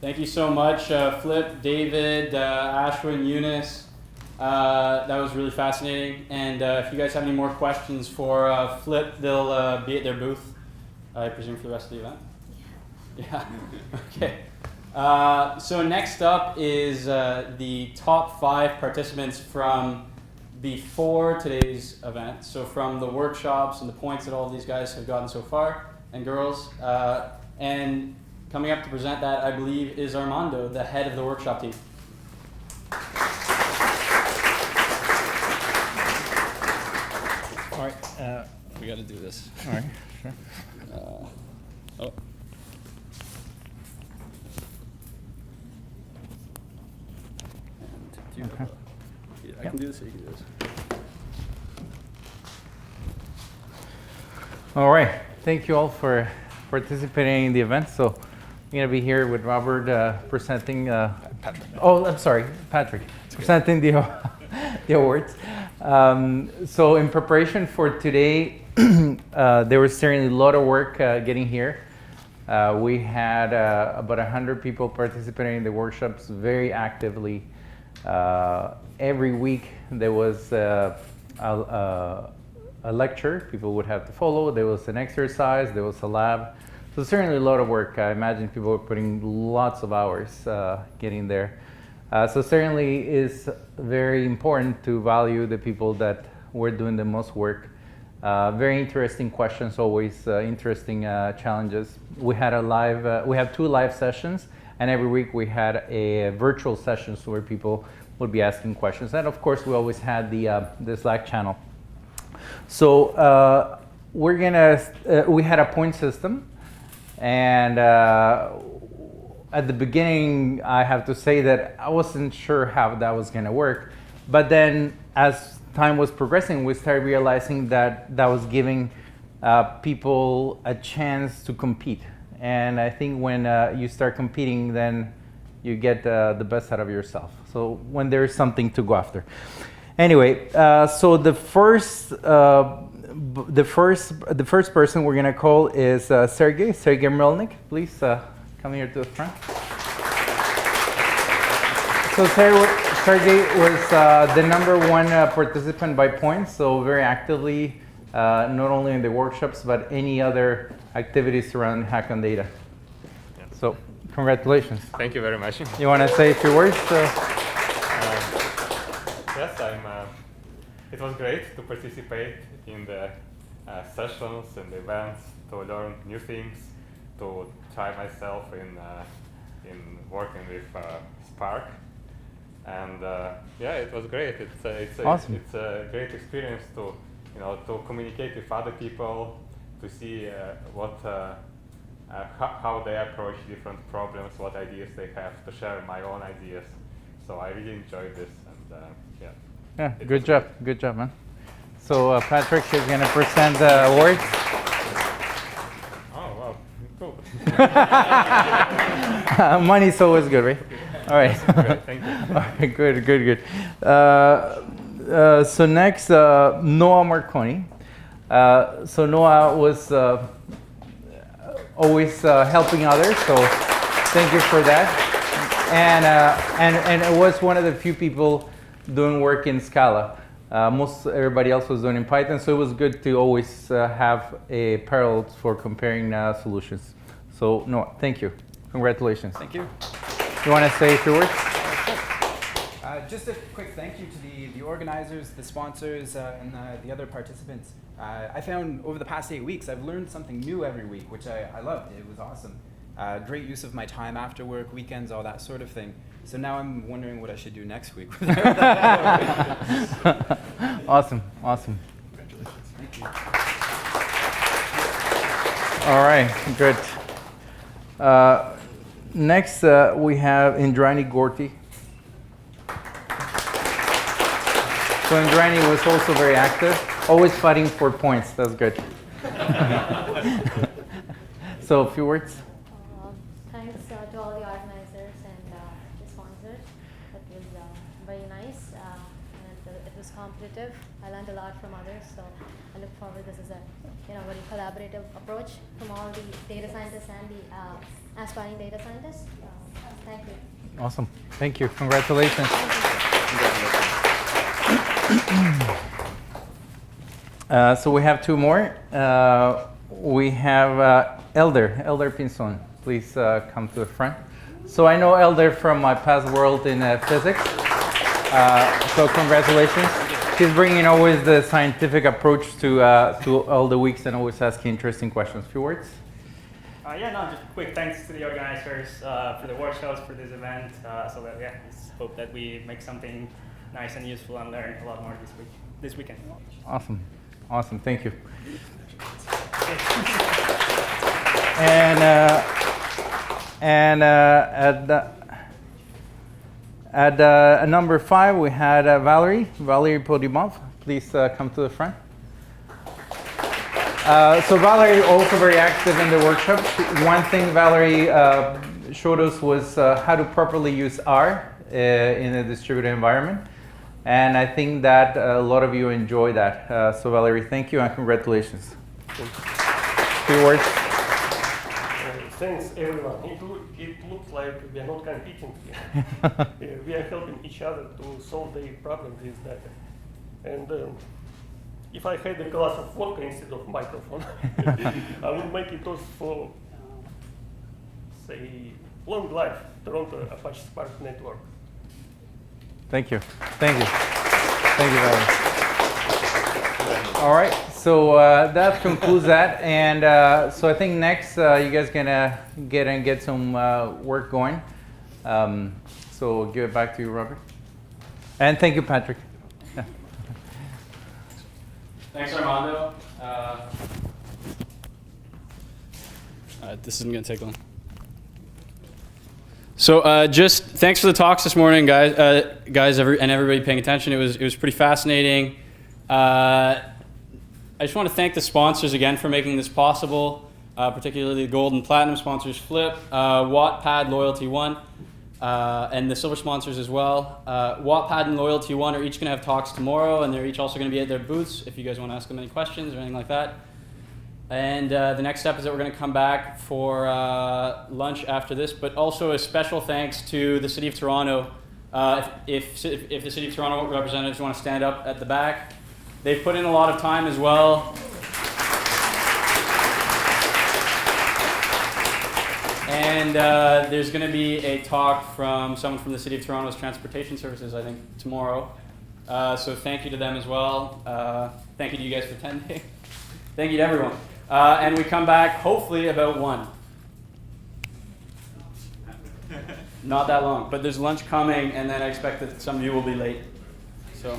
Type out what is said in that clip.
Thank you so much, Flipp, David, Ashwin, Eunice. That was really fascinating. And if you guys have any more questions for Flipp, they'll be at their booth, I presume, for the rest of the event. Yeah. Okay. So next up is the top 5 participants from before today's event. So from the workshops and the points that all of these guys have gotten so far, and girls. And coming up to present that, I believe, is Armando, the head of the workshop team. All right. We got to do this. All right. Sure. Oh. Okay. I can do this, or you can do this. All right. Thank you all for participating in the event. So I'm going to be here with Robert presenting. Patrick. Oh, I'm sorry, Patrick, presenting the awards. So in preparation for today, there was certainly a lot of work getting here. We had about 100 people participating in the workshops very actively. Every week there was a lecture people would have to follow. There was an exercise. There was a lab. So certainly a lot of work. I imagine people were putting lots of hours getting there. So certainly is very important to value the people that were doing the most work. Very interesting questions, always interesting challenges. We had we have 2 live sessions, and every week we had a virtual sessions where people would be asking questions. And of course, we always had the Slack channel. So we had a point system, and at the beginning, I have to say that I wasn't sure how that was going to work. But then as time was progressing, we started realizing that that was giving people a chance to compete. And I think when you start competing, then you get the best out of yourself. So when there's something to go after. Anyway, so the first person we're gonna call is Sergey Melnik. Please come here to the front. So Sergey was the #1 participant by points, so very actively, not only in the workshops, but any other activities around HackOn data. Yeah. So congratulations. Thank you very much. You want to say a few words? Yes, it was great to participate in the sessions and events, to learn new things, to try myself in working with Spark. And yeah, it was great. It's Awesome. It's a great experience to to communicate with other people, to see how they approach different problems, what ideas they have, to share my own ideas. So I really enjoyed this, and yeah. Yeah, good job, man. So Patrick is going to present the awards. Oh wow, cool. Money's always good, right? All right. Great, thank you. All right, good. So next, Noah Marconi. So Noah was always helping others, so thank you for that. And it was one of the few people doing work in Scala. Most everybody else was doing in Python, so it was good to always have a parallel for comparing solutions. So Noah, thank you. Congratulations. Thank you. You want to say a few words? Just a quick thank you to the organizers, the sponsors, and the other participants. I found over the past 8 weeks, I've learned something new every week, which I loved. It was awesome. Great use of my time after work, weekends, all that sort of thing. So now I'm wondering what I should do next week. Awesome. Congratulations. Thank you. All right, good. Next, we have Indrani Gorti. So Indrani was also very active, always fighting for points. That's good. So a few words. Thanks to all the organizers and the sponsors. It was very nice and it was competitive. I learned a lot from others, so I look forward. This is a very collaborative approach from all the data scientists and the aspiring data scientists. Thank you. Awesome. Thank you. Congratulations. So we have two more. We have Elder Pinzon. Please come to the front. So I know Elder from my past world in physics. So congratulations. She's bringing always the scientific approach to all the weeks and always asking interesting questions. A few words? Just quick thanks to the organizers for the workshops for this event. Just hope that we make something nice and useful and learn a lot more this weekend. Awesome. Thank you. At number 5, we had Valerie Podimov. Please come to the front. So Valerie also very active in the workshop. One thing Valerie showed us was how to properly use R in a distributed environment. And I think that a lot of you enjoy that. So Valerie, thank you and congratulations. Few words. Thanks everyone. It looks like we are not competing here. We are helping each other to solve the problem with data. And if I had a glass of vodka instead of microphone, I would make it also for, say, long life Toronto Apache Spark network. Thank you, Valerie. All right, so that concludes that, and so I think next you guys gonna get some work going. So we'll give it back to you, Robert. And thank you, Patrick. Thanks, Armando. This isn't going to take long. So just thanks for the talks this morning, guys, and everybody paying attention. It was pretty fascinating. I just want to thank the sponsors again for making this possible, particularly the gold and platinum sponsors, Flipp, Wattpad, LoyaltyOne, and the silver sponsors as well. Wattpad and LoyaltyOne are each going to have talks tomorrow, and they're each also going to be at their booths if you guys want to ask them any questions or anything like that. And the next step is that we're going to come back for lunch after this, but also a special thanks to the City of Toronto. If the City of Toronto representatives want to stand up at the back, they've put in a lot of time as well. And there's going to be a talk from someone from the City of Toronto's Transportation Services, I think, tomorrow. So thank you to them as well. Thank you to you guys for attending. Thank you to everyone. And we come back hopefully about 1. Not that long, but there's lunch coming, and then I expect that some of you will be late. So.